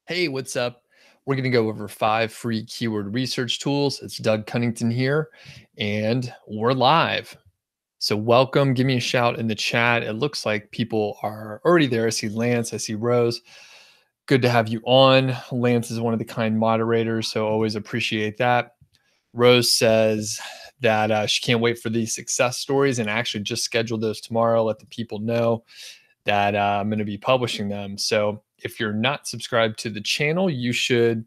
Hey, what's up? We're going to go over 5 free keyword research tools. It's Doug Cunnington here, and we're live. So, welcome. Give me a shout in the chat. It looks like people are already there. I see Lance, I see Rose. Good to have you on. Lance is one of the kind moderators, so always appreciate that. Rose says that she can't wait for these success stories and actually just schedule those tomorrow. Let the people know that I'm going to be publishing them. So if you're not subscribed to the channel, you should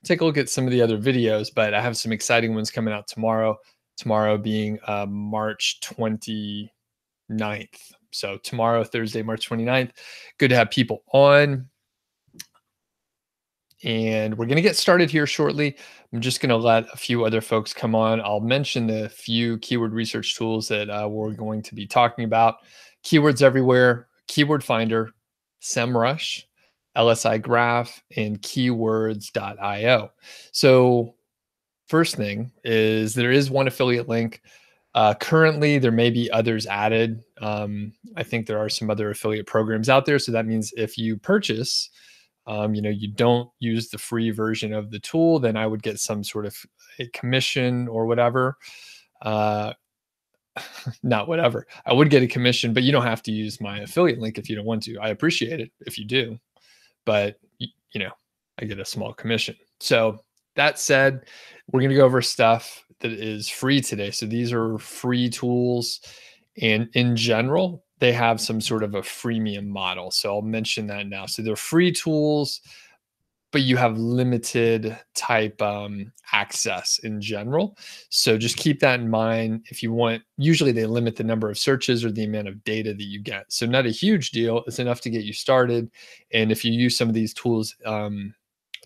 take a look at some of the other videos, but I have some exciting ones coming out tomorrow. Tomorrow being March 29th. So tomorrow, Thursday, March 29th. Good to have people on. And we're going to get started here shortly. I'm just going to let a few other folks come on. I'll mention the few keyword research tools that we're going to be talking about. Keywords Everywhere, Keyword Finder, SEMrush, LSI Graph, and keywords.io. So first thing is there is one affiliate link. Currently, there may be others added. I think there are some other affiliate programs out there. So that means if you purchase, you don't use the free version of the tool, then I would get some sort of a commission or whatever. Not whatever. I would get a commission, but you don't have to use my affiliate link if you don't want to. I appreciate it if you do, but I get a small commission. So that said, we're going to go over stuff that is free today. So these are free tools, and in general, they have some sort of a freemium model. So I'll mention that now. So they're free tools, but you have limited type access in general. So just keep that in mind. If you want, usually they limit the number of searches or the amount of data that you get. So not a huge deal. It's enough to get you started. And if you use some of these tools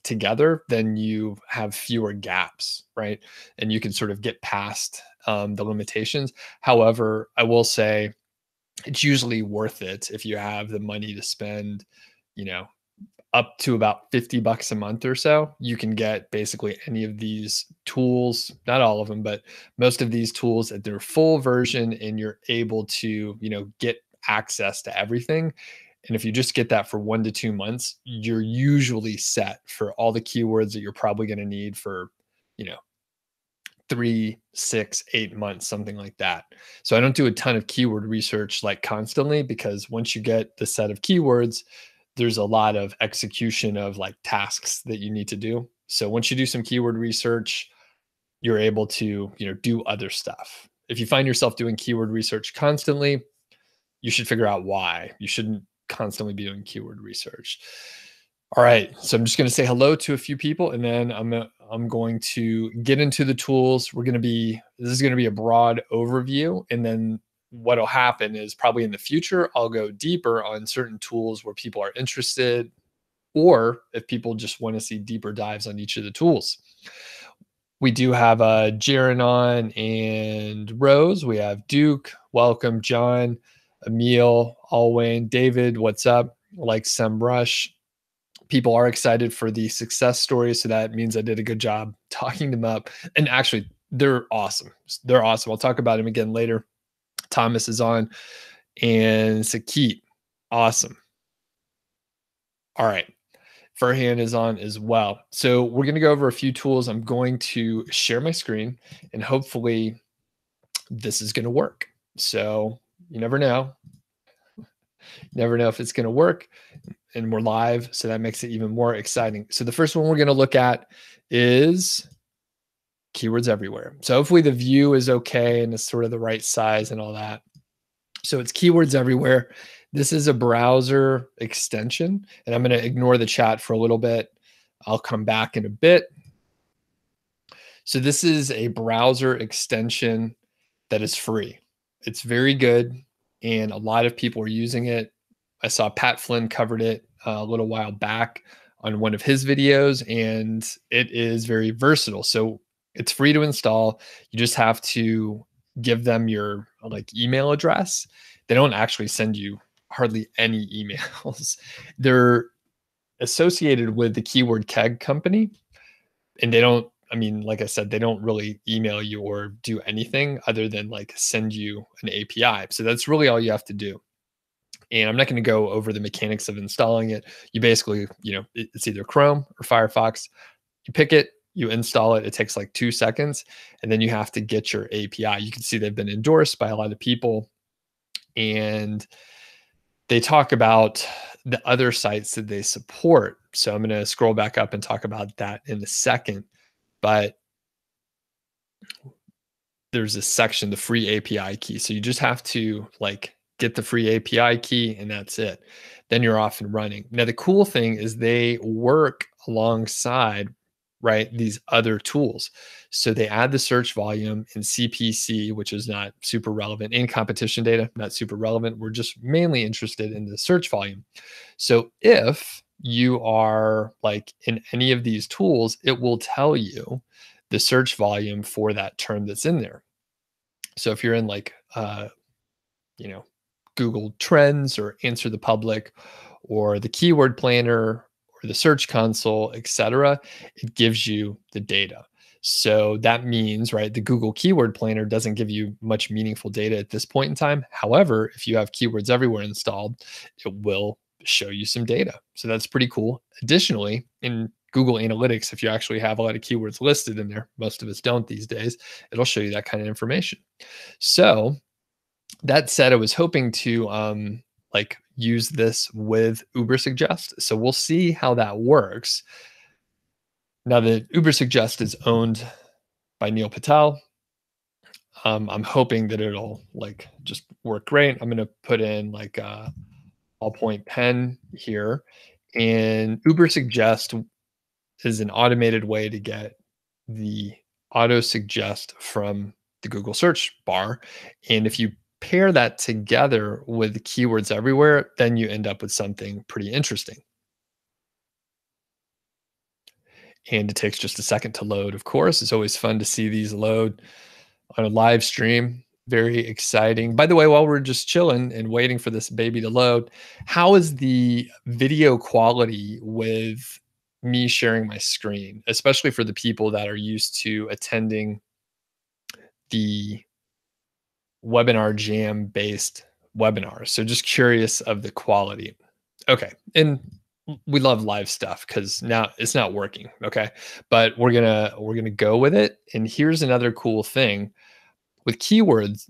together, then you have fewer gaps, right? And you can sort of get past the limitations. However, I will say it's usually worth it if you have the money to spend, up to about $50 a month or so. You can get basically any of these tools, not all of them, but most of these tools at their full version, and you're able to, get access to everything. And if you just get that for 1 to 2 months, you're usually set for all the keywords that you're probably going to need for, 3, 6, 8 months, something like that. So I don't do a ton of keyword research like constantly, because once you get the set of keywords, there's a lot of execution of like tasks that you need to do. So once you do some keyword research, you're able to, do other stuff. If you find yourself doing keyword research constantly, you should figure out why. You shouldn't constantly be doing keyword research. All right, so I'm just going to say hello to a few people, and then I'm going to get into the tools. This is going to be a broad overview, and then what'll happen is probably in the future, I'll go deeper on certain tools where people are interested, or if people just want to see deeper dives on each of the tools. We do have Jaron on and Rose. We have Duke. Welcome, John, Emil, Alwayne, David. What's up? Like SEMrush. People are excited for the success stories, so that means I did a good job talking them up. And actually, they're awesome. They're awesome. I'll talk about them again later. Thomas is on, and Sakit. Awesome. All right. Furhan is on as well. So we're going to go over a few tools. I'm going to share my screen, and hopefully this is going to work. So you never know. Never know if it's going to work. And we're live, so that makes it even more exciting. So the first one we're going to look at is Keywords Everywhere. So hopefully the view is okay and it's sort of the right size and all that. So it's Keywords Everywhere. This is a browser extension, and I'm going to ignore the chat for a little bit. I'll come back in a bit. So this is a browser extension that is free. It's very good, and a lot of people are using it. I saw Pat Flynn covered it a little while back on one of his videos, and it is very versatile. So it's free to install. You just have to give them your email address. They don't actually send you hardly any emails. They're associated with the Keyword Keg company, and they don't, like I said, they don't really email you or do anything other than send you an API. So that's really all you have to do. And I'm not going to go over the mechanics of installing it. You basically, it's either Chrome or Firefox. You pick it, you install it. It takes like 2 seconds, and then you have to get your API. You can see they've been endorsed by a lot of people, and they talk about the other sites that they support. So I'm going to scroll back up and talk about that in a second. But there's this section, the free API key. So you just have to like get the free API key and that's it. Then you're off and running. Now, the cool thing is they work alongside, right, these other tools. So they add the search volume in CPC, which is not super relevant, in competition data, not super relevant. We're just mainly interested in the search volume. So if you are like in any of these tools, it will tell you the search volume for that term that's in there. So if you're in like, you know, Google Trends or Answer the Public or the Keyword Planner or the Search Console, etc., it gives you the data. So that means, right, the Google Keyword Planner doesn't give you much meaningful data at this point in time. However, if you have Keywords Everywhere installed, it will show you some data. So that's pretty cool. Additionally, in Google Analytics, if you actually have a lot of keywords listed in there, most of us don't these days, it'll show you that kind of information. So that said, I was hoping to like use this with Ubersuggest. So we'll see how that works. Now, the Ubersuggest is owned by Neil Patel. I'm hoping that it'll like just work great. I'm going to put in like a ballpoint pen here, and Ubersuggest is an automated way to get the auto suggest from the Google search bar. And if you pair that together with Keywords Everywhere, then you end up with something pretty interesting. And it takes just a second to load, of course. It's always fun to see these load on a live stream. Very exciting. By the way, while we're just chilling and waiting for this baby to load, how is the video quality with me sharing my screen, especially for the people that are used to attending the webinar jam based webinars? So just curious of the quality. Okay. And we love live stuff because now it's not working. Okay. But we're gonna go with it. And here's another cool thing with keywords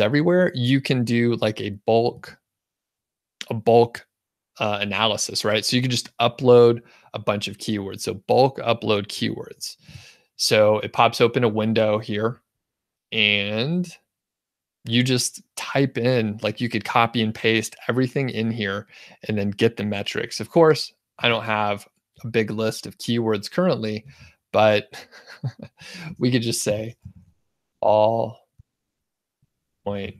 everywhere, you can do like a bulk analysis, right? So you can just upload a bunch of keywords. So bulk upload keywords. So it pops open a window here, and you just type in, like you could copy and paste everything in here and then get the metrics. Of course, I don't have a big list of keywords currently, but we could just say all point.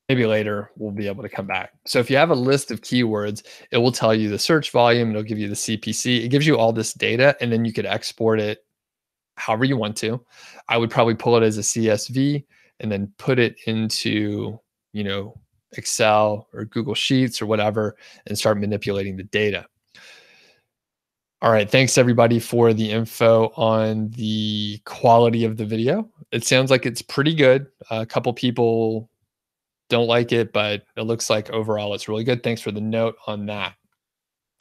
Maybe later we'll be able to come back. So if you have a list of keywords, it will tell you the search volume, it'll give you the CPC, it gives you all this data, and then you could export it however you want to. I would probably pull it as a CSV and then put it into, Excel or Google Sheets or whatever and start manipulating the data. All right, thanks everybody for the info on the quality of the video. It sounds like it's pretty good. A couple people don't like it, but it looks like overall it's really good. Thanks for the note on that.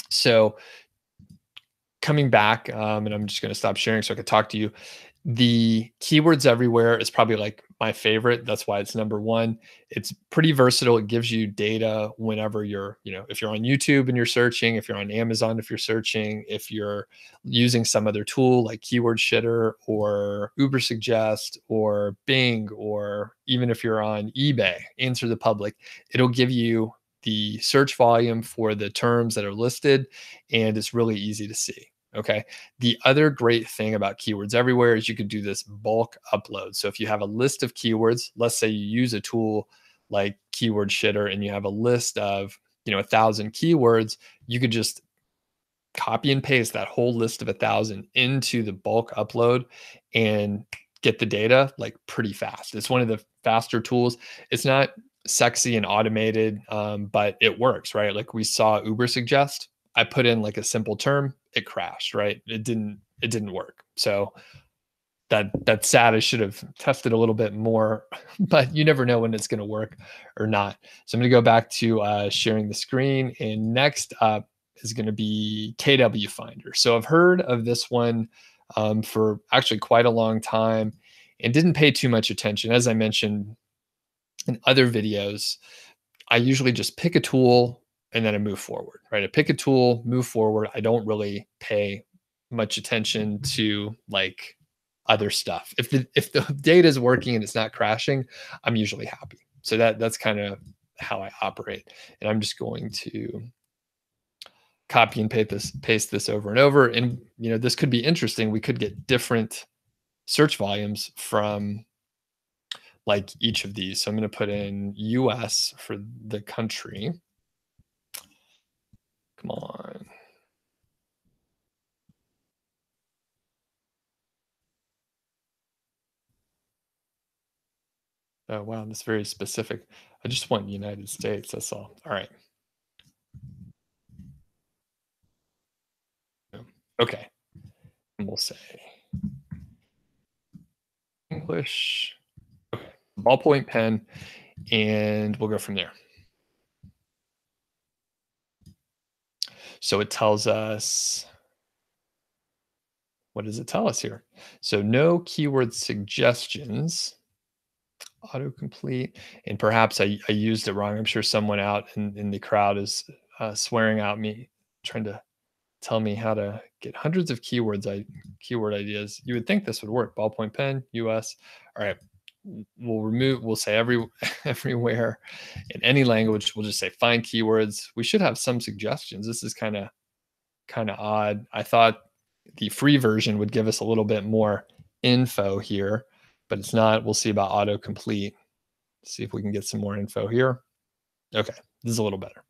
So coming back, and I'm just going to stop sharing so I could talk to you. The Keywords Everywhere is probably like my favorite. That's why it's number one. It's pretty versatile. It gives you data whenever you're, if you're on YouTube and you're searching, if you're on Amazon, if you're searching, if you're using some other tool like Keyword Shitter or Ubersuggest or Bing, or even if you're on eBay, Answer the Public, it'll give you the search volume for the terms that are listed, and it's really easy to see. Okay. The other great thing about Keywords Everywhere is you could do this bulk upload. So if you have a list of keywords, let's say you use a tool like Keyword Shitter and you have a list of, 1,000 keywords, you could just copy and paste that whole list of 1,000 into the bulk upload and get the data like pretty fast. It's one of the faster tools. It's not sexy and automated, but it works, right? Like we saw Ubersuggest. I put in like a simple term, it crashed, right? It didn't work. So that's sad. I should have tested a little bit more, but you never know when it's going to work or not. So I'm going to go back to sharing the screen, and next up is going to be KW Finder. So I've heard of this one for actually quite a long time and didn't pay too much attention. As I mentioned in other videos, I usually just pick a tool and then I move forward, right? I pick a tool, move forward. I don't really pay much attention to like other stuff. If the data is working and it's not crashing, I'm usually happy. So that's kind of how I operate. And I'm just going to copy and paste this over and over. And this could be interesting. We could get different search volumes from like each of these. So I'm going to put in US for the country. Come on. Oh, wow. That's very specific. I just want United States. That's all. All right. Okay. And we'll say English, ballpoint pen, and we'll go from there. So it tells us, what does it tell us here? So no keyword suggestions, autocomplete, and perhaps I used it wrong. I'm sure someone out in the crowd is swearing at me, trying to tell me how to get hundreds of keyword ideas. You would think this would work. Ballpoint pen, US. All right. We'll say everywhere in any language. We'll just say find keywords. We should have some suggestions. This is kind of odd. I thought the free version would give us a little bit more info here, but it's not. We'll see about autocomplete. See if we can get some more info here. Okay, this is a little better.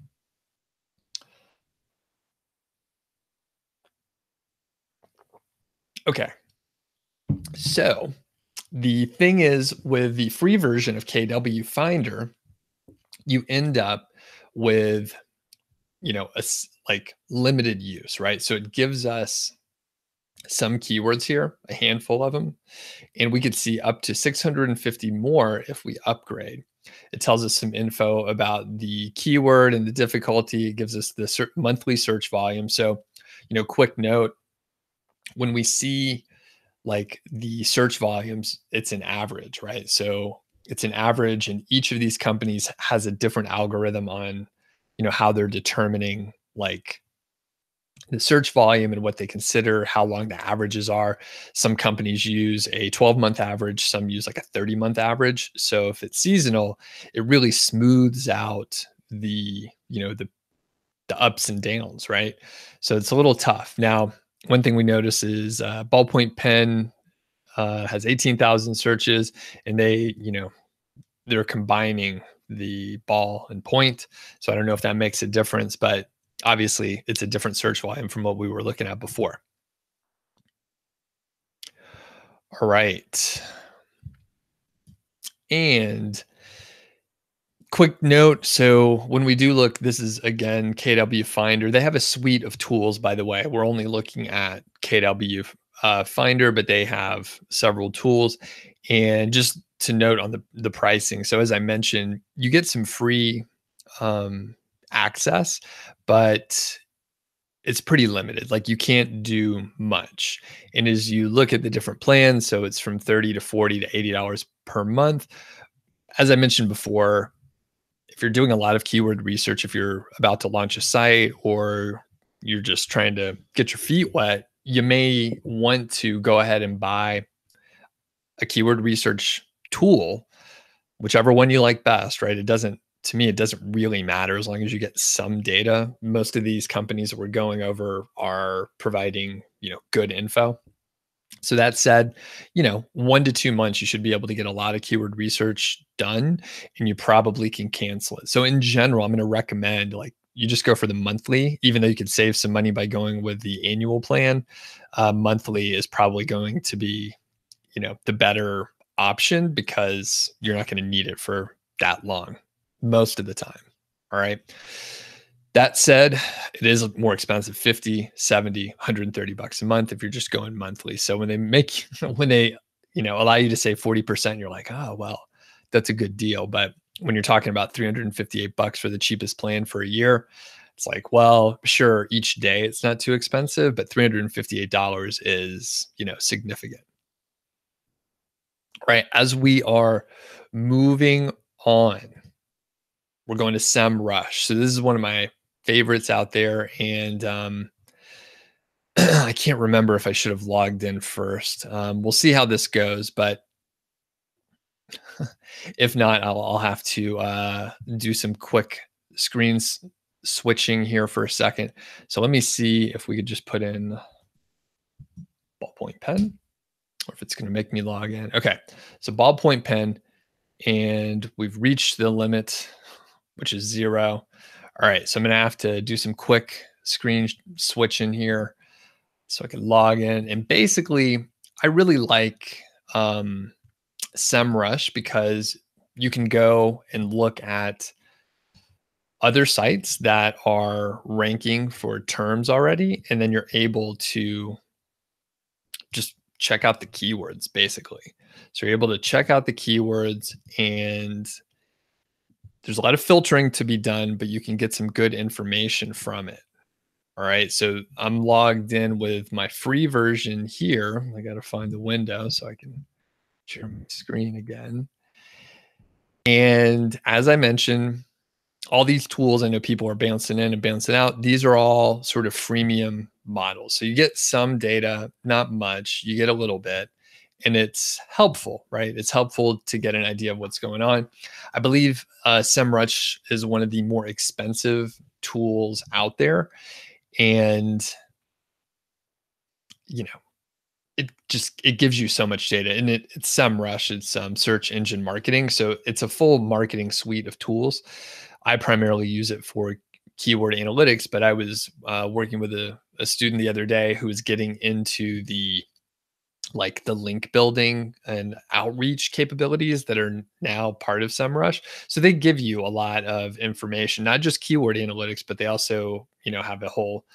Okay, so the thing is with the free version of KW Finder, you end up with a like limited use, right? So it gives us some keywords here, a handful of them, and we could see up to 650 more if we upgrade. It tells us some info about the keyword and the difficulty. It gives us the monthly search volume. So, quick note, when we see like the search volumes, it's an average, right? So it's an average, and each of these companies has a different algorithm on, how they're determining like the search volume and what they consider, how long the averages are. Some companies use a 12-month average, some use like a 30-month average. So if it's seasonal, it really smooths out the ups and downs, right? So it's a little tough. Now, one thing we notice is ballpoint pen has 18,000 searches, and they're combining the ball and point. So I don't know if that makes a difference, but obviously it's a different search volume from what we were looking at before. All right. And quick note. So when we do look, this is again, KW Finder. They have a suite of tools, by the way. We're only looking at KW Finder, but they have several tools. And just to note on the pricing. So as I mentioned, you get some free access, but it's pretty limited. Like you can't do much. And as you look at the different plans, so it's from 30 to 40 to $80 per month. As I mentioned before, if you're doing a lot of keyword research, if you're about to launch a site or you're just trying to get your feet wet, you may want to go ahead and buy a keyword research tool, whichever one you like best, right? To me, it doesn't really matter as long as you get some data. Most of these companies that we're going over are providing, good info. So that said, 1 to 2 months, you should be able to get a lot of keyword research done, and you probably can cancel it. So in general, I'm going to recommend like you just go for the monthly, even though you could save some money by going with the annual plan. Monthly is probably going to be, the better option because you're not going to need it for that long most of the time. All right. That said, it is more expensive, 50, 70, $130 a month if you're just going monthly. So when they allow you to save 40%. You're like, oh, well, that's a good deal. But when you're talking about 358 bucks for the cheapest plan for a year, it's like, well, sure, each day it's not too expensive, but $358 is, significant, right? As we are moving on, we're going to SEMrush. So this is one of my favorites out there. And I can't remember if I should have logged in first. We'll see how this goes, but if not, I'll have to do some quick screens switching here for a second. So let me see if we could just put in ballpoint pen, or if it's going to make me log in. Okay, so ballpoint pen, and we've reached the limit, which is 0. All right, so I'm going to have to do some quick screen switching here so I can log in. And basically, I really like SEMrush because you can go and look at other sites that are ranking for terms already, and then you're able to just check out the keywords basically. So you're able to check out the keywords, and there's a lot of filtering to be done, but you can get some good information from it. All right, so I'm logged in with my free version here. I got to find the window so I can share my screen again. And as I mentioned, all these tools, I know people are bouncing in and bouncing out. These are all sort of freemium models. So you get some data, not much, you get a little bit, and it's helpful, right? It's helpful to get an idea of what's going on. I believe SEMrush is one of the more expensive tools out there. And, you know, it gives you so much data, and it's SEMrush, it's search engine marketing. So it's a full marketing suite of tools. I primarily use it for keyword analytics, but I was working with a student the other day who was getting into the link building and outreach capabilities that are now part of SEMrush. So they give you a lot of information, not just keyword analytics, but they also, have a whole,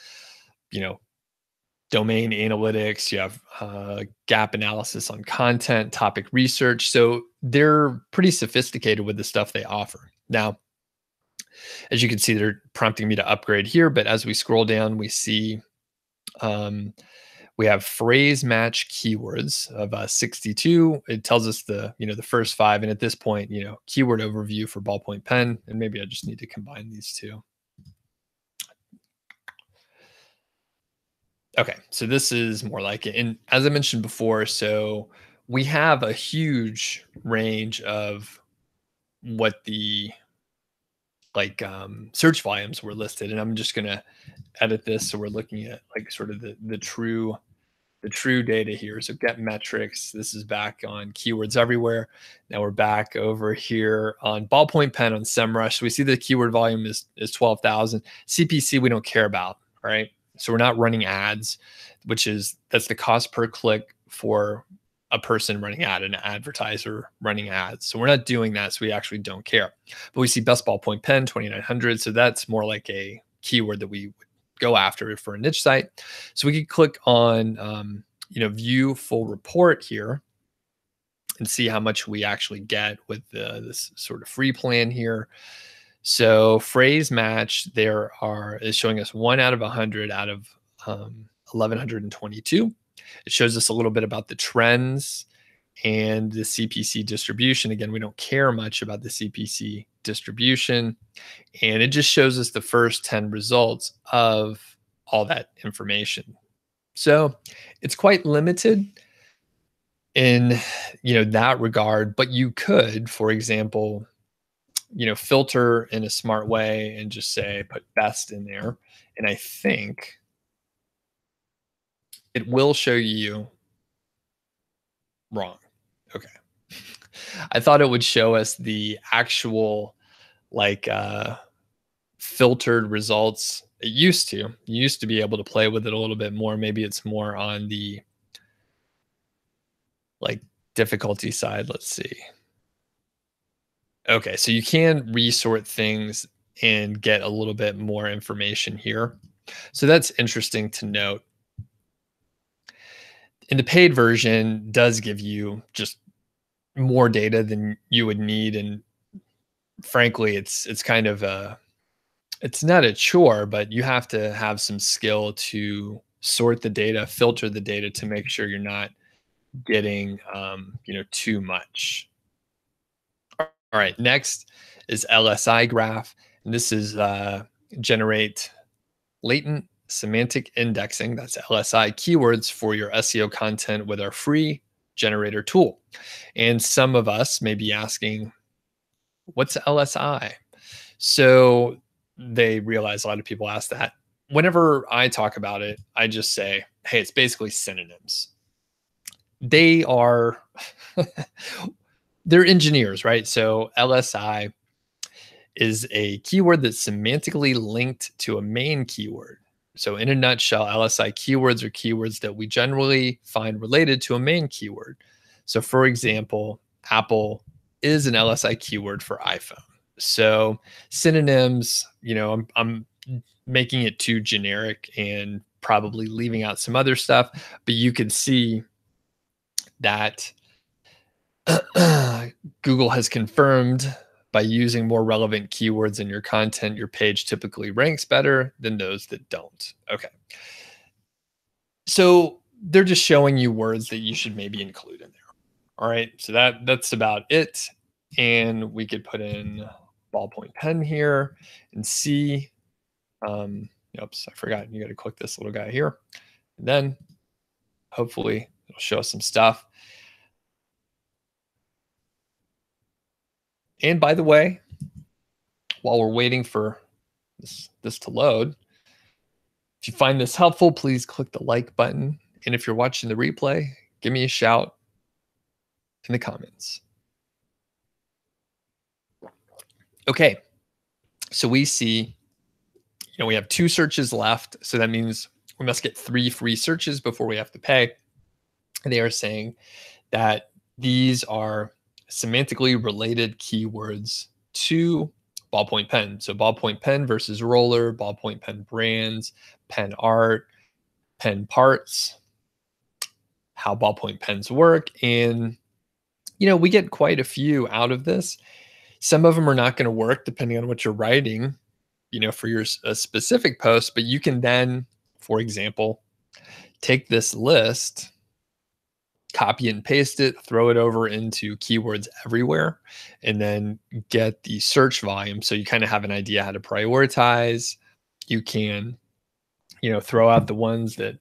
domain analytics. You have gap analysis on content, topic research. So they're pretty sophisticated with the stuff they offer. Now, as you can see, they're prompting me to upgrade here, but as we scroll down, we see we have phrase match keywords of 62. It tells us the first 5, and at this point, keyword overview for ballpoint pen, and maybe I just need to combine these two. Okay, so this is more like it. And as I mentioned before, so we have a huge range of what the search volumes were listed, and I'm just gonna edit this so we're looking at sort of the true data here. So get metrics. This is back on keywords everywhere. Now we're back over here on ballpoint pen on SEMrush. So we see the keyword volume is 12,000. CPC we don't care about, right? So we're not running ads, that's the cost per click for a person running an advertiser running ads. So we're not doing that. So we actually don't care. But we see best ballpoint pen, 2,900. So that's more like a keyword that we would go after for a niche site. So we could click on, view full report here and see how much we actually get with this sort of free plan here. So phrase match is showing us 1 out of 100 out of 1,122. It shows us a little bit about the trends and the CPC distribution. Again, we don't care much about the CPC distribution, and it just shows us the first 10 results of all that information. So it's quite limited in that regard, but you could, for example, filter in a smart way and just say put best in there, and I think it will show you wrong. Okay. I thought it would show us the actual filtered results. You used to be able to play with it a little bit more. Maybe it's more on the difficulty side. Let's see. Okay, so you can resort things and get a little bit more information here. So that's interesting to note. And the paid version does give you just more data than you would need. And frankly, it's kind of a it's not a chore, but you have to have some skill to sort the data, filter the data to make sure you're not getting too much. All right, next is LSI graph. And this is generate latent semantic indexing, that's LSI keywords for your SEO content with our free generator tool. And some of us may be asking, what's LSI? So they realize a lot of people ask that. Whenever I talk about it, I just say, hey, it's basically synonyms. They are they're engineers, right? So LSI is a keyword that's semantically linked to a main keyword. So, in a nutshell, LSI keywords are keywords that we generally find related to a main keyword. So, for example, Apple is an LSI keyword for iPhone. So, synonyms, I'm making it too generic and probably leaving out some other stuff, but you can see that Google has confirmed by using more relevant keywords in your content, your page typically ranks better than those that don't. Okay. So they're just showing you words that you should maybe include in there. All right. So that's about it. And we could put in ballpoint pen here and see. Oops, I forgot. You got to click this little guy here. And then hopefully it'll show us some stuff. And by the way, while we're waiting for this to load, if you find this helpful, please click the like button. And if you're watching the replay, give me a shout in the comments. Okay, so we see, we have 2 searches left. So that means we must get 3 free searches before we have to pay. And they are saying that these are semantically related keywords to ballpoint pen. So ballpoint pen versus roller, ballpoint pen brands, pen art, pen parts, how ballpoint pens work. And, we get quite a few out of this. Some of them are not going to work depending on what you're writing, for your a specific post, but you can then, for example, take this list, copy and paste it, throw it over into keywords everywhere, and then get the search volume. So you kind of have an idea how to prioritize. You can, throw out the ones that,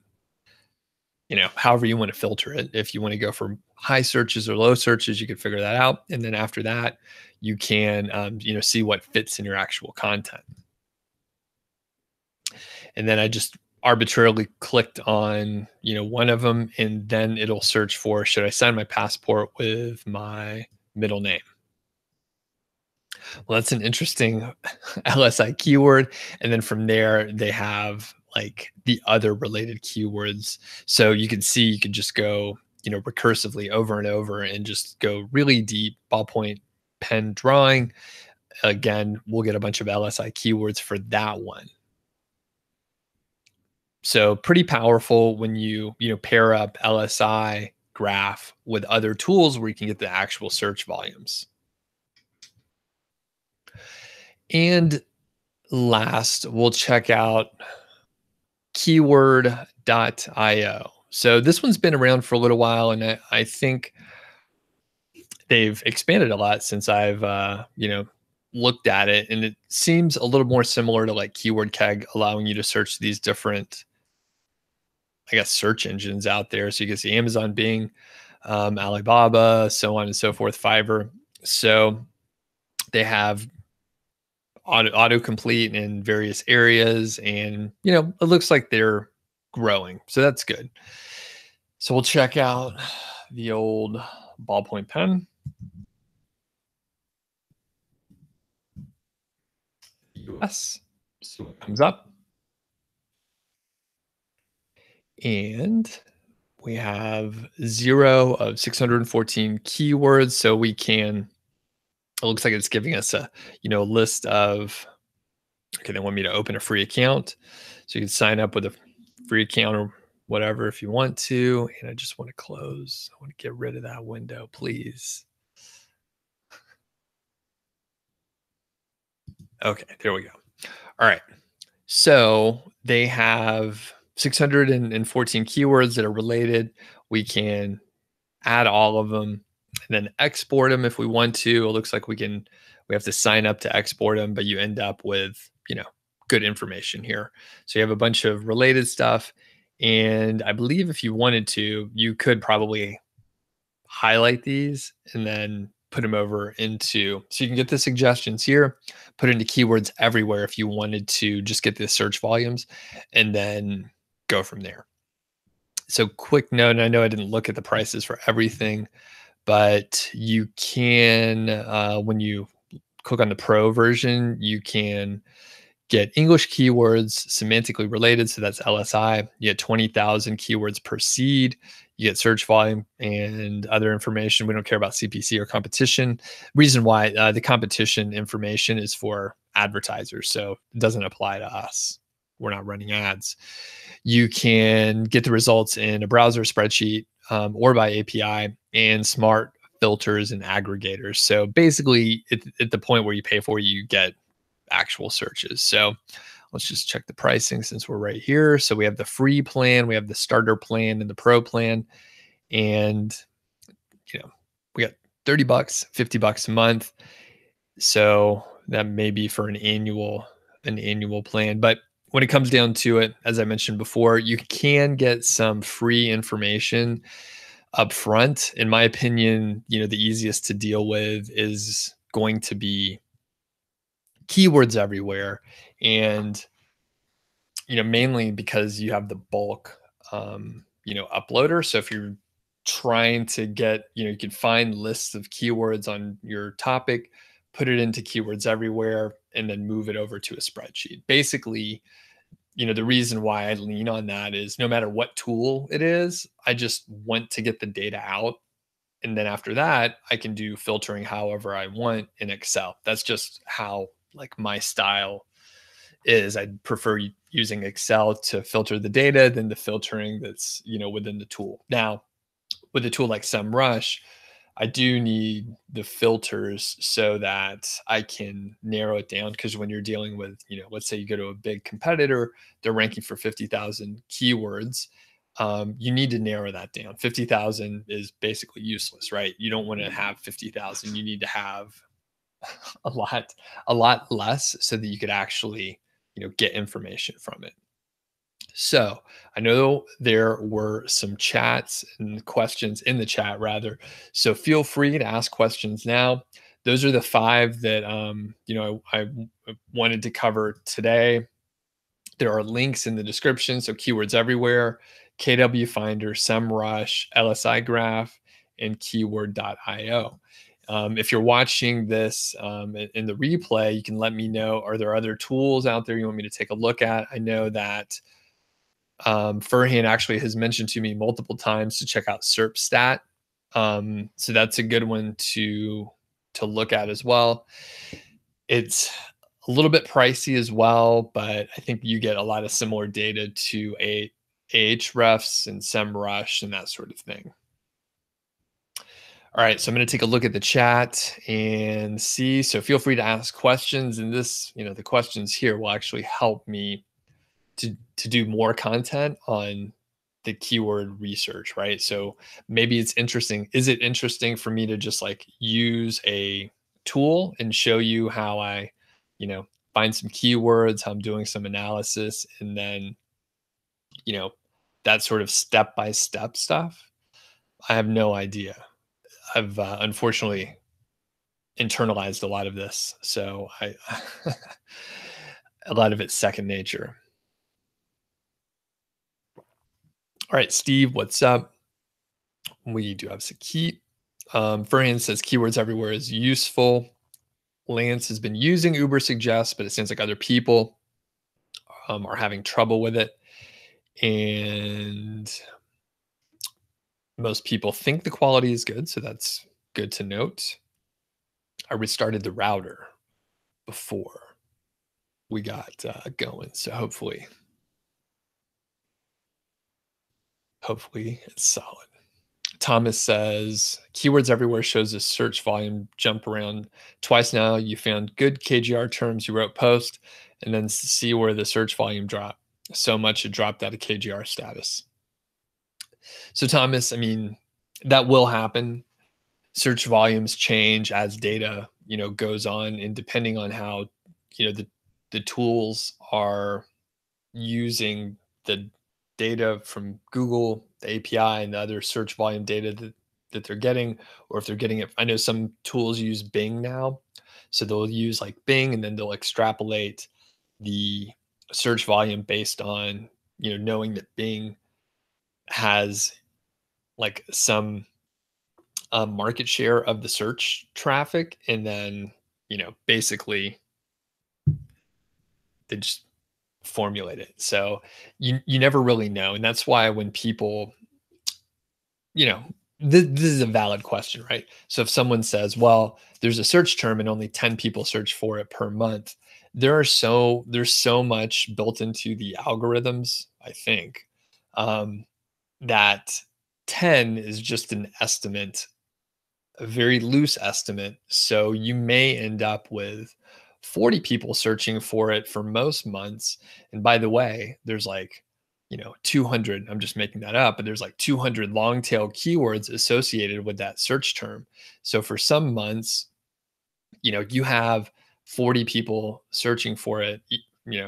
however you want to filter it. If you want to go for high searches or low searches, you can figure that out. And then after that, you can, see what fits in your actual content. And then I just arbitrarily clicked on, one of them, and then it'll search for, should I sign my passport with my middle name? Well, that's an interesting LSI keyword. And then from there, they have like the other related keywords. So you can see, you can just go, recursively over and over and just go really deep. Ballpoint pen drawing. Again, we'll get a bunch of LSI keywords for that one. So pretty powerful when you pair up LSI graph with other tools where you can get the actual search volumes. And last, we'll check out keyword.io. So this one's been around for a little while, and I think they've expanded a lot since I've looked at it, and it seems a little more similar to like Keyword Keg, allowing you to search these different, I guess, search engines out there. So you can see Amazon, Bing, Alibaba, so on and so forth, Fiverr. So they have autocomplete in various areas, and it looks like they're growing. So that's good. So we'll check out the old ballpoint pen. US. So it comes up. And we have 0 of 614 keywords. So we can, it looks like it's giving us a, list of, okay, they want me to open a free account. So you can sign up with a free account or whatever if you want to. And I just want to close. I want to get rid of that window, please. Okay, there we go. All right. So they have 614 keywords that are related. We can add all of them and then export them if we want to. It looks like we have to sign up to export them, but you end up with, good information here. So you have a bunch of related stuff. And I believe if you wanted to, you could probably highlight these and then put them over into, so you can get the suggestions here, put into keywords everywhere if you wanted to just get the search volumes and then go from there. So quick note, and I know I didn't look at the prices for everything, but you can, when you click on the pro version, you can get English keywords semantically related. So that's LSI. You get 20,000 keywords per seed. You get search volume and other information. We don't care about CPC or competition. Reason why the competition information is for advertisers. So it doesn't apply to us. We're not running ads. You can get the results in a browser spreadsheet or by API and smart filters and aggregators. So basically, at the point where you pay for it, you get actual searches. So let's just check the pricing since we're right here. So we have the free plan, we have the starter plan and the pro plan. And we got 30 bucks, 50 bucks a month. So that may be for an annual plan. But when it comes down to it, as I mentioned before, you can get some free information up front. In my opinion, the easiest to deal with is going to be keywords everywhere. And mainly because you have the bulk uploader. So if you're trying to get, you can find lists of keywords on your topic, put it into keywords everywhere, and then move it over to a spreadsheet. Basically, the reason why I lean on that is no matter what tool it is, I just want to get the data out. And then after that, I can do filtering however I want in Excel. That's just how like my style is. I'd prefer using Excel to filter the data than the filtering that's, within the tool. Now, with a tool like SEMrush, I do need the filters so that I can narrow it down. Because when you're dealing with, let's say you go to a big competitor, they're ranking for 50,000 keywords. You need to narrow that down. 50,000 is basically useless, right? You don't want to have 50,000. You need to have a lot less so that you could actually, get information from it. So I know there were some chats and questions in the chat rather. So feel free to ask questions now. Those are the five that I wanted to cover today. There are links in the description. So keywords everywhere, KW Finder, SEMrush, LSI Graph, and keyword.io. If you're watching this in the replay, you can let me know, are there other tools out there you want me to take a look at? I know that Furhan actually has mentioned to me multiple times to check out SERPstat. So that's a good one to look at as well. It's a little bit pricey as well, but I think you get a lot of similar data to Ahrefs and SEMrush and that sort of thing. All right, so I'm going to take a look at the chat and see. So feel free to ask questions, and this, the questions here will actually help me to do more content on the keyword research, right? So maybe it's interesting. Is it interesting for me to just like use a tool and show you how I, find some keywords, how I'm doing some analysis, and then, that sort of step by step stuff? I have no idea. I've unfortunately internalized a lot of this, so a lot of it's second nature. All right, Steve, what's up? We do have Sakit. Furhan says keywords everywhere is useful. Lance has been using Uber Suggest, but it seems like other people are having trouble with it. And most people think the quality is good, so that's good to note. I restarted the router before we got going, so hopefully Hopefully it's solid. Thomas says, keywords everywhere shows a search volume jump around twice now. You found good KGR terms, you wrote post, and then see where the search volume dropped. So much it dropped out of KGR status. So Thomas, I mean, that will happen. Search volumes change as data, goes on, and depending on how, the tools are using the data from Google, the API, and the other search volume data that they're getting, or if they're getting it. I know some tools use Bing now. So they'll use like Bing and then they'll extrapolate the search volume based on, knowing that Bing has like some market share of the search traffic. And then, basically they just formulate it. So you never really know. And that's why when people, you know, this is a valid question, right? So if someone says, well, there's a search term and only 10 people search for it per month, there's so much built into the algorithms, I think, that 10 is just an estimate, a very loose estimate. So you may end up with 40 people searching for it for most months. And by the way, there's like, 200, I'm just making that up, but there's like 200 long tail keywords associated with that search term. So for some months, you have 40 people searching for it,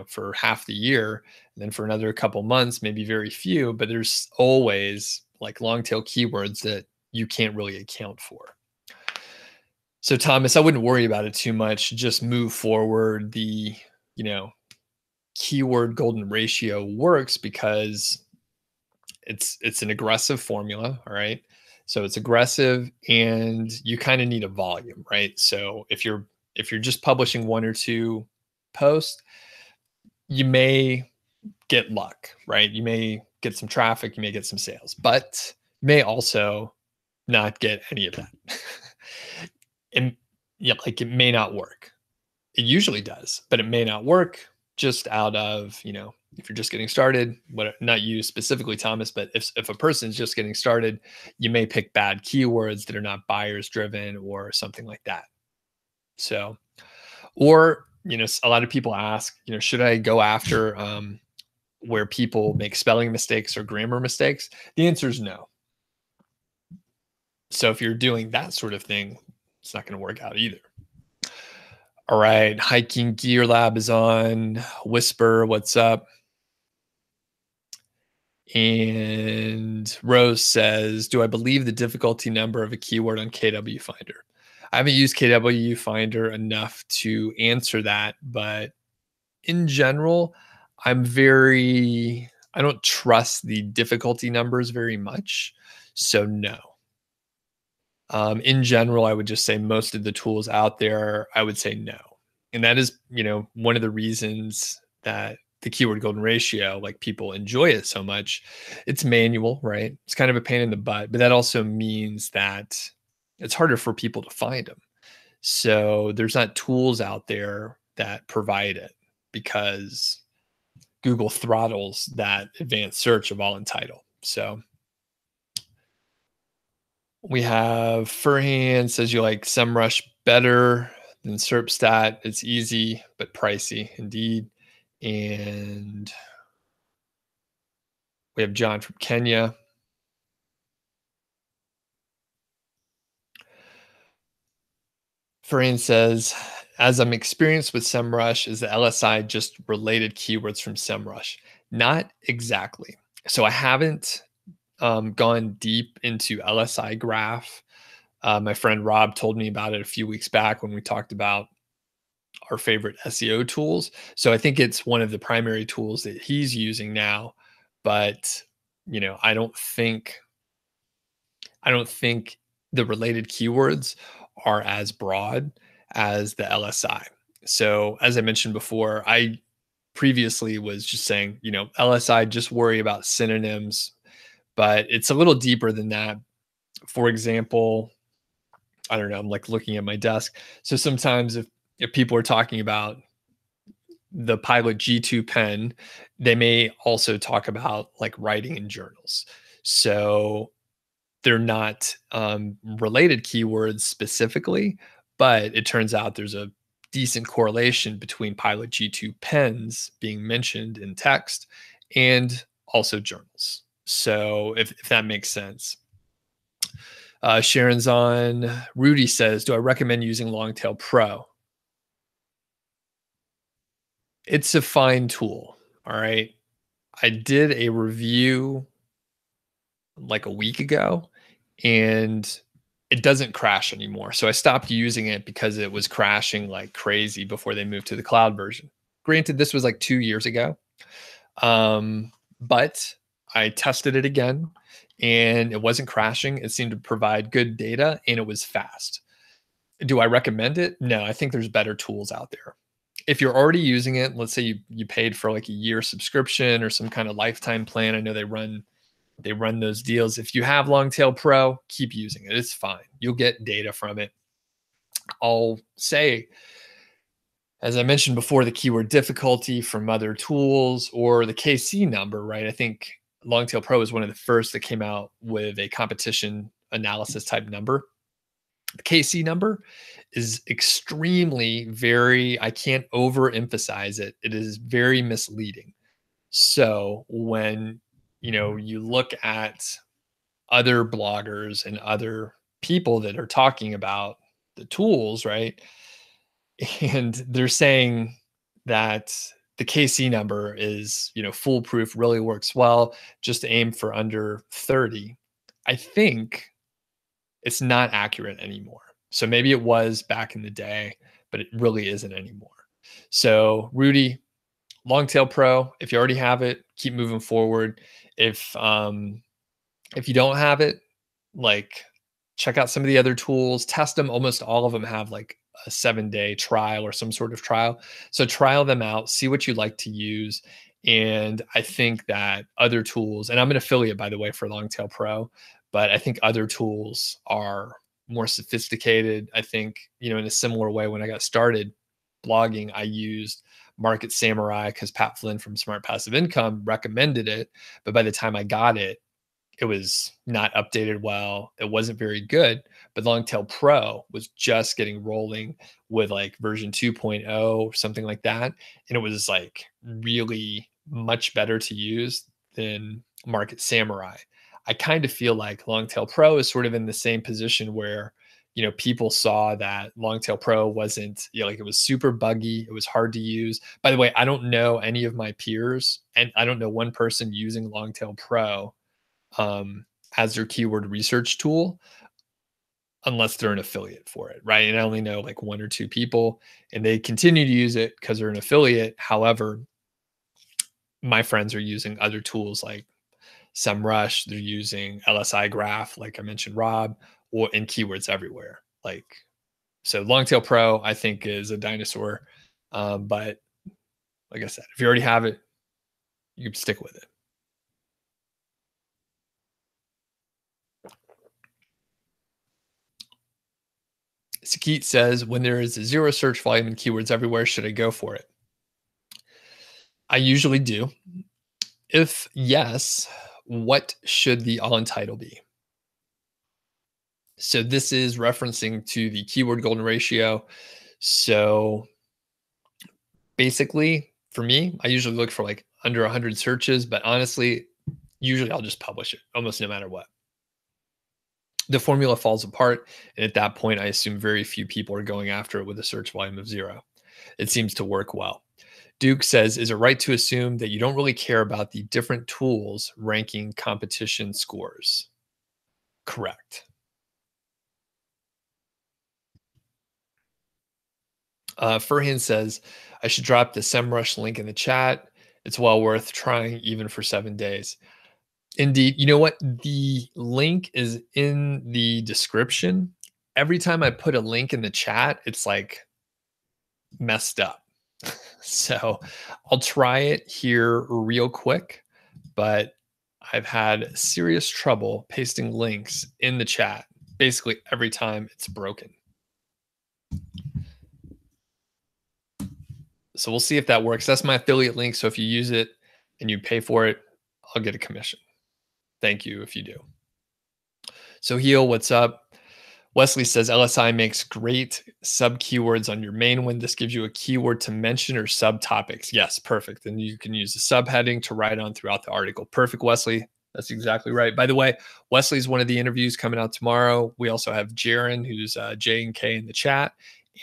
for half the year. And then for another couple months, maybe very few, but there's always like long tail keywords that you can't really account for. So Thomas, I wouldn't worry about it too much. Just move forward. The, keyword golden ratio works because it's an aggressive formula. All right. So it's aggressive and you kind of need a volume, right? So if you're just publishing one or two posts, you may get luck, right? You may get some traffic, you may get some sales, but you may also not get any of that. And like it may not work. It usually does, but it may not work just out of, if you're just getting started, not you specifically, Thomas, but if a person's just getting started, you may pick bad keywords that are not buyers driven or something like that. So, or, a lot of people ask, should I go after where people make spelling mistakes or grammar mistakes? The answer is no. So if you're doing that sort of thing, it's not going to work out either. All right. Hiking Gear Lab is on. Whisper, what's up? And Rose says, do I believe the difficulty number of a keyword on KW Finder? I haven't used KW Finder enough to answer that, but in general, I don't trust the difficulty numbers very much. So no. In general, I would just say most of the tools out there, I would say no. And that is, one of the reasons that the keyword golden ratio, like people enjoy it so much. It's manual, right? It's kind of a pain in the butt, but that also means that it's harder for people to find them. So there's not tools out there that provide it because Google throttles that advanced search of all in title. So we have Furhan says you like SEMrush better than SERPstat. It's easy, but pricey indeed. And we have John from Kenya. Furhan says, as I'm experienced with SEMrush, is the LSI just related keywords from SEMrush? Not exactly. So I haven't gone deep into LSI graph. My friend Rob told me about it a few weeks back when we talked about our favorite SEO tools. So I think it's one of the primary tools that he's using now, but I don't think the related keywords are as broad as the LSI. So as I mentioned before, I previously was just saying, LSI, just worry about synonyms, but it's a little deeper than that. For example, I don't know, I'm like looking at my desk. So sometimes if people are talking about the Pilot G2 pen, they may also talk about like writing in journals. So they're not related keywords specifically, but it turns out there's a decent correlation between Pilot G2 pens being mentioned in text and also journals. So if that makes sense. Sharon's on. Rudy says, "Do I recommend using Longtail Pro?" It's a fine tool. All right. I did a review like a week ago and it doesn't crash anymore. So I stopped using it because it was crashing like crazy before they moved to the cloud version. Granted, this was like 2 years ago. But I tested it again and it wasn't crashing. It seemed to provide good data and it was fast. Do I recommend it? No, I think there's better tools out there. If you're already using it, let's say you paid for like a year subscription or some kind of lifetime plan. I know they run those deals. If you have Longtail Pro, keep using it. It's fine. You'll get data from it. I'll say, as I mentioned before, the keyword difficulty from other tools or the KC number, right? I think Longtail Pro is one of the first that came out with a competition analysis type number. The KC number is extremely very, I can't overemphasize it. It is very misleading. So when you look at other bloggers and other people that are talking about the tools, right? And they're saying that the KC number is, foolproof, really works well, just aim for under 30. I think it's not accurate anymore. So maybe it was back in the day, but it really isn't anymore. So Rudy, Longtail Pro, if you already have it, keep moving forward. If you don't have it, like check out some of the other tools, test them. Almost all of them have like a 7-day trial or some sort of trial. So trial them out, see what you like to use. And I think that other tools, and I'm an affiliate, by the way, for Longtail Pro, but I think other tools are more sophisticated. I think, in a similar way, when I got started blogging, I used Market Samurai because Pat Flynn from Smart Passive Income recommended it. But by the time I got it, it was not updated well. It wasn't very good, but Longtail Pro was just getting rolling with like version 2.0 or something like that. And it was like really much better to use than Market Samurai. I kind of feel like Longtail Pro is sort of in the same position where, people saw that Longtail Pro wasn't, like it was super buggy. It was hard to use. By the way, I don't know any of my peers and I don't know one person using Longtail Pro as their keyword research tool unless they're an affiliate for it, right? And I only know like one or two people and they continue to use it because they're an affiliate. However, my friends are using other tools like SEMrush, they're using LSI Graph, like I mentioned, Rob, or in keywords everywhere. Like, so Longtail Pro, I think, is a dinosaur. But like I said, if you already have it, you can stick with it. Sakit says, when there is a zero search volume in keywords everywhere, should I go for it? I usually do. If yes, what should the on title be? So this is referencing to the keyword golden ratio. So basically, for me, I usually look for like under 100 searches, but honestly, usually I'll just publish it almost no matter what. The formula falls apart. And at that point, I assume very few people are going after it with a search volume of 0. It seems to work well. Duke says, is it right to assume that you don't really care about the different tools ranking competition scores? Correct. Furhan says, I should drop the SEMrush link in the chat. It's well worth trying even for 7 days. Indeed. You know what? The link is in the description. Every time I put a link in the chat, it's like messed up. So I'll try it here real quick, but I've had serious trouble pasting links in the chat basically every time it's broken. So we'll see if that works. That's my affiliate link. So if you use it and you pay for it, I'll get a commission. Thank you if you do. So Heal, what's up? Wesley says LSI makes great sub keywords on your main one. This gives you a keyword to mention or subtopics. Yes, perfect. And you can use a subheading to write on throughout the article. Perfect, Wesley. That's exactly right. By the way, Wesley's one of the interviews coming out tomorrow. We also have Jaren, who's J and K in the chat.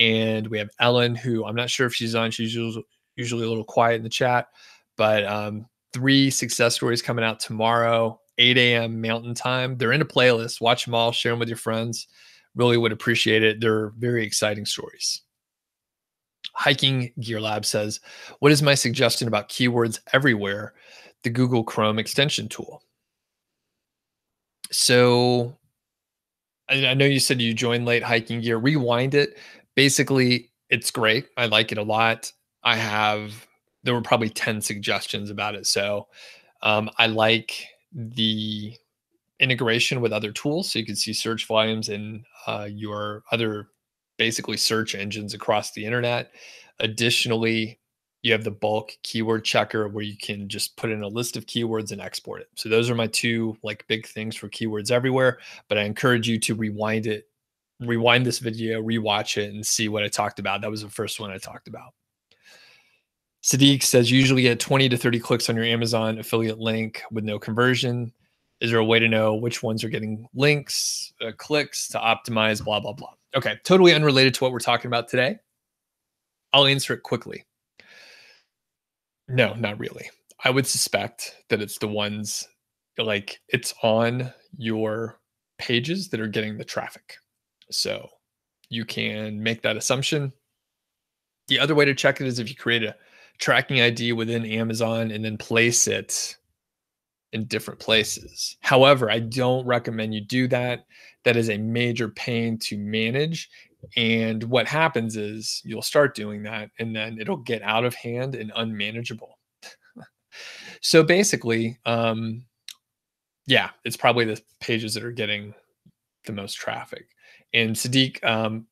And we have Ellen, who I'm not sure if she's on. She's usually a little quiet in the chat. But 3 success stories coming out tomorrow, 8 a.m. Mountain Time. They're in a playlist. Watch them all. Share them with your friends. Really would appreciate it. They're very exciting stories. Hiking Gear Lab says, what is my suggestion about keywords everywhere? The Google Chrome extension tool. So I know you said you joined late. Hiking Gear. Rewind it. Basically, it's great. I like it a lot. There were probably 10 suggestions about it. So I like the integration with other tools, so you can see search volumes in your other basically search engines across the internet. Additionally, you have the bulk keyword checker where you can just put in a list of keywords and export it. So those are my two like big things for keywords everywhere. But I encourage you to rewind this video, rewatch it, and see what I talked about. That was the first one I talked about. Sadiq says, usually get 20 to 30 clicks on your Amazon affiliate link with no conversion. Is there a way to know which ones are getting links, clicks to optimize, blah, blah, blah? Okay, totally unrelated to what we're talking about today. I'll answer it quickly. No, not really. I would suspect that it's the ones like it's on your pages that are getting the traffic. So you can make that assumption. The other way to check it is if you create a tracking ID within Amazon and then place it in different places. However, I don't recommend you do that. That is a major pain to manage. And what happens is you'll start doing that and then it'll get out of hand and unmanageable. So basically, yeah, it's probably the pages that are getting the most traffic. And Sadiq,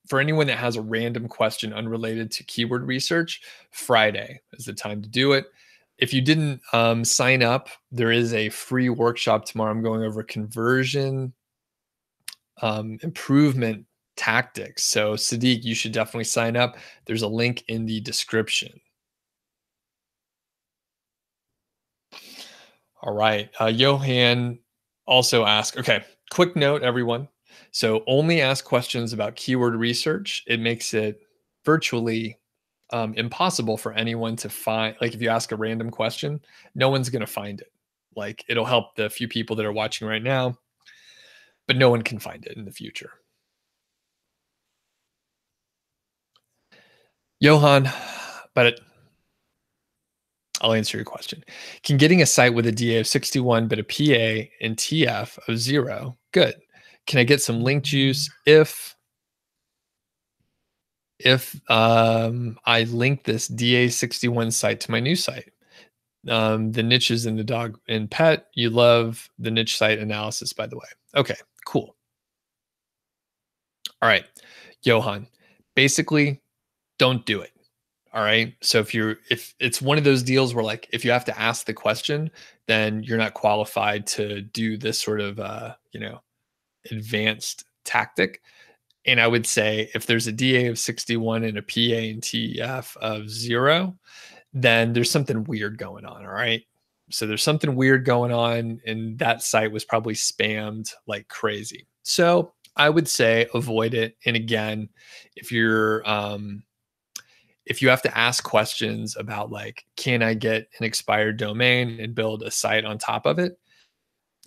for anyone that has a random question unrelated to keyword research, Friday is the time to do it. If you didn't sign up, there is a free workshop tomorrow. I'm going over conversion improvement tactics. So Sadiq, you should definitely sign up. There's a link in the description. All right. Johan also asked, okay, quick note, everyone. So only ask questions about keyword research. It makes it virtually impossible for anyone to find. Like if you ask a random question, no one's going to find it. Like it'll help the few people that are watching right now, but no one can find it in the future. Johan, but I'll answer your question. Can getting a site with a DA of 61 but a PA and TF of 0? Good. Can I get some link juice if I link this DA61 site to my new site? The niches in the dog and pet. You love the niche site analysis, by the way. Okay, cool. All right, Johan. Basically, don't do it. All right. So if it's one of those deals where like if you have to ask the question, then you're not qualified to do this sort of advanced tactic. And I would say if there's a DA of 61 and a PA and TF of 0, then there's something weird going on. All right. So there's something weird going on, and that site was probably spammed like crazy. So I would say avoid it. And again, if you have to ask questions about like, can I get an expired domain and build a site on top of it?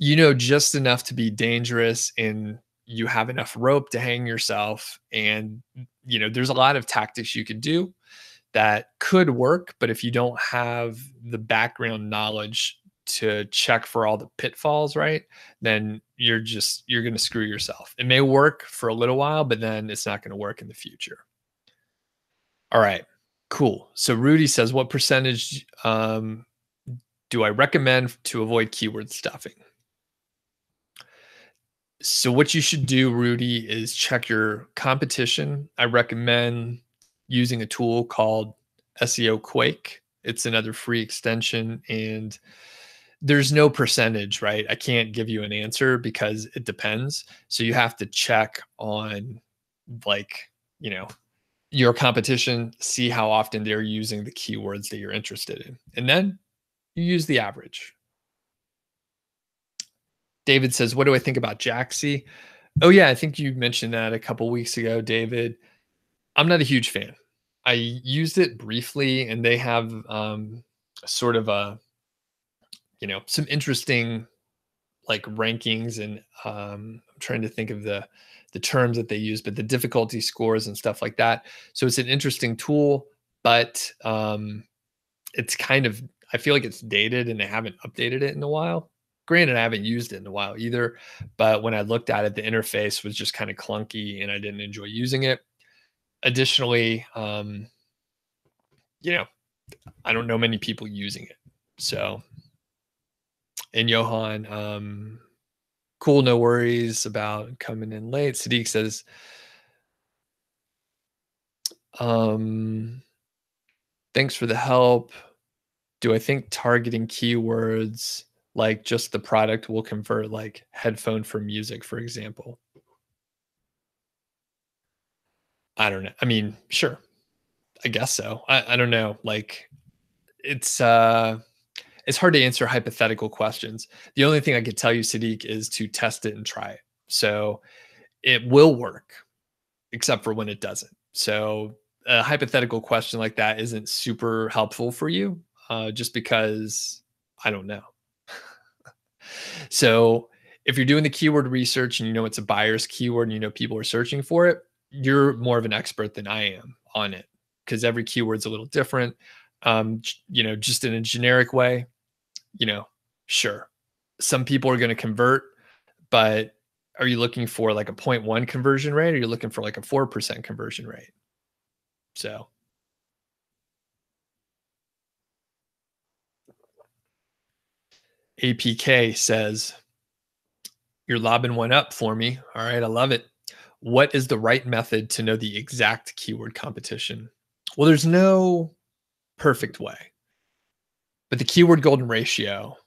You know, just enough to be dangerous, and you have enough rope to hang yourself. And, there's a lot of tactics you could do that could work. But if you don't have the background knowledge to check for all the pitfalls, right, then you're going to screw yourself. It may work for a little while, but then it's not going to work in the future. All right, cool. So Rudy says, what percentage do I recommend to avoid keyword stuffing? So what you should do, Rudy, is check your competition. I recommend using a tool called SEO Quake. It's another free extension, and There's no percentage, right? I can't give you an answer because it depends. So you have to check on, like, you know, your competition, see how often they're using the keywords that you're interested in. And then you use the average. David says, "What do I think about Jaxi?" Oh yeah, I think you mentioned that a couple weeks ago, David. I'm not a huge fan. I used it briefly, and they have sort of a, some interesting like rankings, and I'm trying to think of the terms that they use, but the difficulty scores and stuff like that. So it's an interesting tool, but it's kind of, I feel like it's dated and they haven't updated it in a while. Granted, I haven't used it in a while either, but when I looked at it, the interface was just kind of clunky and I didn't enjoy using it. Additionally, you know, I don't know many people using it. So, and Johan, cool, no worries about coming in late. Sadiq says, um, thanks for the help. Do I think targeting keywords like just the product will convert, like headphone for music, for example? I don't know. I mean, sure. I guess so. I don't know. Like it's it's hard to answer hypothetical questions. The only thing I could tell you, Sadiq, is to test it and try it. So it will work, except for when it doesn't. So a hypothetical question like that isn't super helpful for you, just because I don't know. So if you're doing the keyword research and you know it's a buyer's keyword and you know people are searching for it, you're more of an expert than I am on it because every keyword's a little different. Just in a generic way, you know, sure, some people are going to convert, but are you looking for like a 0.1 conversion rate or are you looking for like a 4% conversion rate? So APK says, "You're lobbing one up for me. All right, I love it. What is the right method to know the exact keyword competition?" Well, there's no perfect way, but the keyword golden ratio,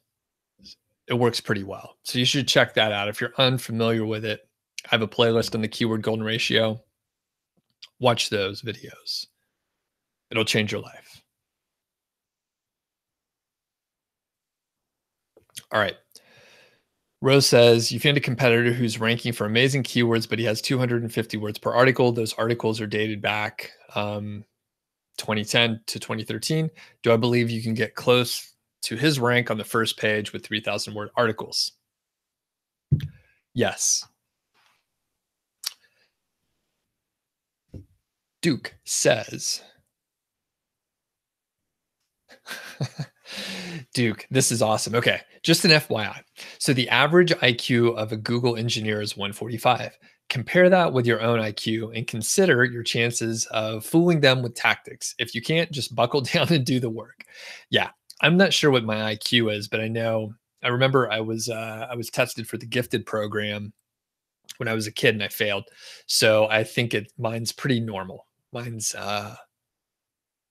it works pretty well. So you should check that out. If you're unfamiliar with it, I have a playlist on the keyword golden ratio. Watch those videos. It'll change your life. All right. Rose says, "You find a competitor who's ranking for amazing keywords, but he has 250 words per article. Those articles are dated back 2010 to 2013. Do I believe you can get close to his rank on the first page with 3,000 word articles?" Yes. Duke says, Duke, this is awesome. Okay, just an FYI. So the average IQ of a Google engineer is 145. Compare that with your own IQ and consider your chances of fooling them with tactics. If you can't, just buckle down and do the work. Yeah, I'm not sure what my IQ is, but I remember I was tested for the gifted program when I was a kid and I failed. So I think mine's pretty normal. Mine's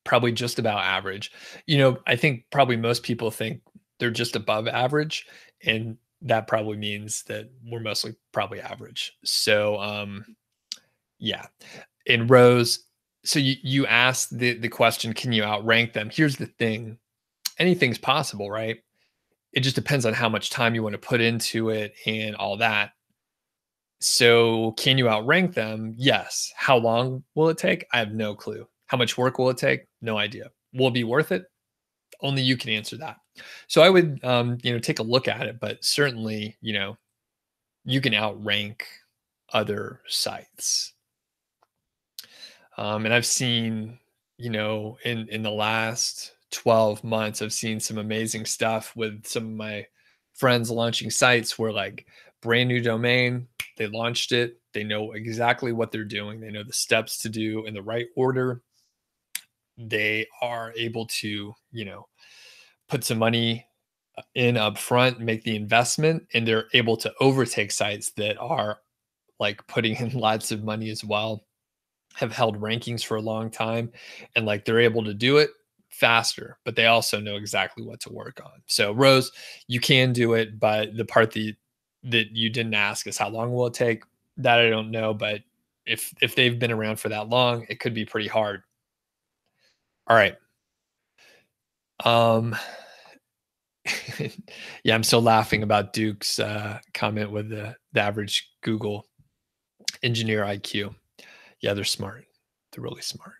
probably just about average. I think probably most people think they're just above average, and that probably means that we're mostly probably average. So, yeah. In rows, so you asked the question, can you outrank them? Here's the thing: anything's possible, right? It just depends on how much time you want to put into it and all that. So, can you outrank them? Yes. How long will it take? I have no clue. How much work will it take? No idea. Will it be worth it? Only you can answer that. So I would, take a look at it, but certainly, you can outrank other sites. And I've seen, in the last 12 months, I've seen some amazing stuff with some of my friends launching sites where, like, brand new domain, they launched it, they know exactly what they're doing, they know the steps to do in the right order. They are able to, put some money in upfront, make the investment, and they're able to overtake sites that are like putting in lots of money as well, have held rankings for a long time, and like they're able to do it faster, but they also know exactly what to work on. So Rose, you can do it, but the part that you didn't ask is how long will it take? That I don't know, but if they've been around for that long, it could be pretty hard. All right. Um yeah, I'm still laughing about Duke's comment with the average Google engineer IQ. Yeah, they're smart. They're really smart.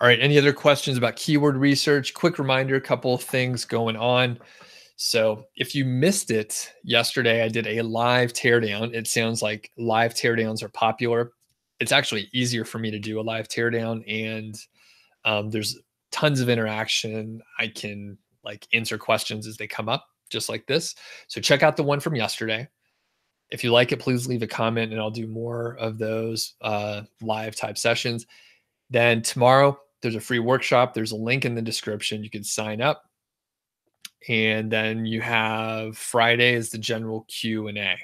All right. Any other questions about keyword research? Quick reminder, a couple of things going on. So if you missed it yesterday, I did a live teardown. It sounds like live teardowns are popular. It's actually easier for me to do a live teardown, and there's tons of interaction. I can like answer questions as they come up, just like this. So check out the one from yesterday. If you like it, please leave a comment, and I'll do more of those live type sessions. Then tomorrow, there's a free workshop. There's a link in the description. You can sign up. And then you have Friday is the general Q&A.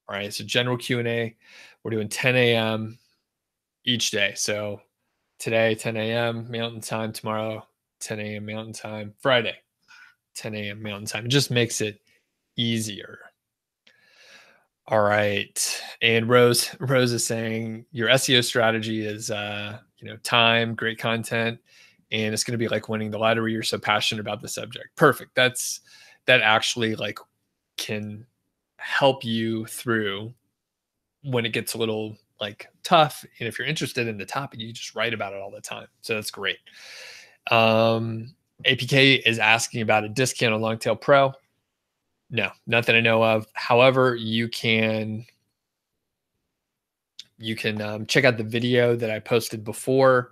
All right, so general Q&A, we're doing 10 a.m. each day. So today, 10 a.m. Mountain Time. Tomorrow, 10 a.m. Mountain Time. Friday, 10 a.m. Mountain Time. It just makes it easier. All right. And Rose is saying your SEO strategy is time, great content, and it's going to be like winning the lottery. You're so passionate about the subject. Perfect. That actually like can help you through when it gets a little like tough. And if you're interested in the topic, you just write about it all the time. So that's great. APK is asking about a discount on Longtail Pro. No, not that I know of. However, you can check out the video that I posted before.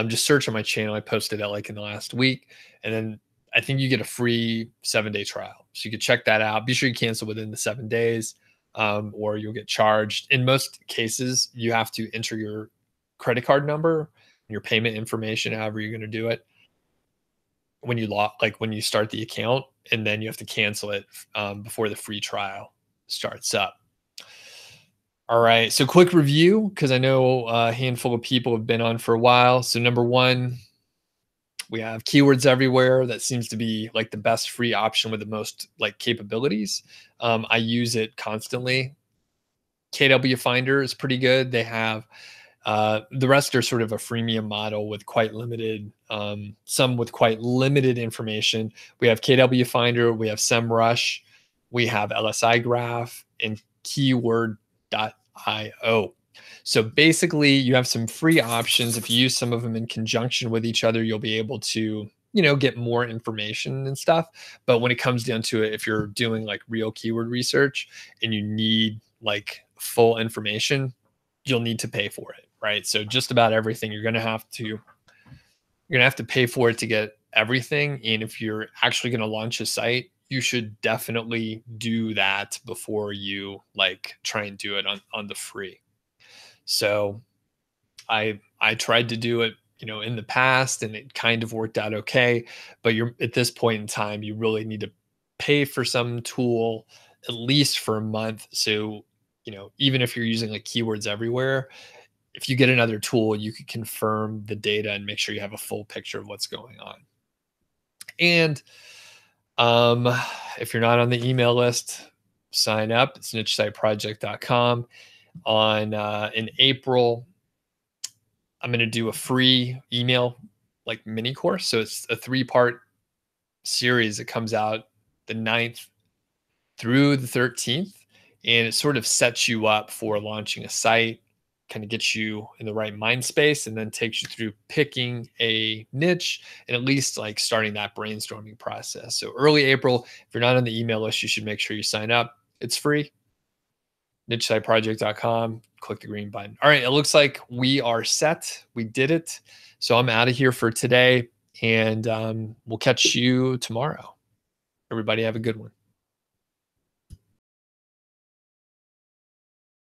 Just search on my channel. I posted it like in the last week. And then I think you get a free 7-day trial. So you can check that out. Be sure you cancel within the 7 days or you'll get charged. In most cases, you have to enter your credit card number, your payment information, however you're going to do it when you start the account, and then you have to cancel it before the free trial starts up. All right. So quick review, because I know a handful of people have been on for a while. So number one, we have keywords everywhere. That seems to be like the best free option with the most like capabilities. I use it constantly. KW Finder is pretty good. They have the rest are sort of a freemium model with quite limited, some with quite limited information. We have KW Finder, we have SEMrush, we have LSI Graph, and Keyword.io. So basically, you have some free options. If you use some of them in conjunction with each other, you'll be able to, get more information and stuff. But when it comes down to it, if you're doing like real keyword research and you need like full information, you'll need to pay for it, right? So just about everything you're going to have to pay for it to get everything. And if you're actually going to launch a site, you should definitely do that before you like try and do it on the free. So I tried to do it, in the past, and it kind of worked out okay. But you're at this point in time, you really need to pay for some tool at least for a month. So, even if you're using like keywords everywhere, if you get another tool, you can confirm the data and make sure you have a full picture of what's going on. And if you're not on the email list, sign up. It's nichesiteproject.com. In April, I'm going to do a free email like mini course. So it's a 3-part series that comes out the 9th through the 13th. And it sort of sets you up for launching a site, kind of gets you in the right mind space, and then takes you through picking a niche and at least like starting that brainstorming process. So early April, if you're not on the email list, you should make sure you sign up. It's free. nichesiteproject.com. Click the green button. All right. It looks like we are set. We did it. So I'm out of here for today, and we'll catch you tomorrow. Everybody have a good one.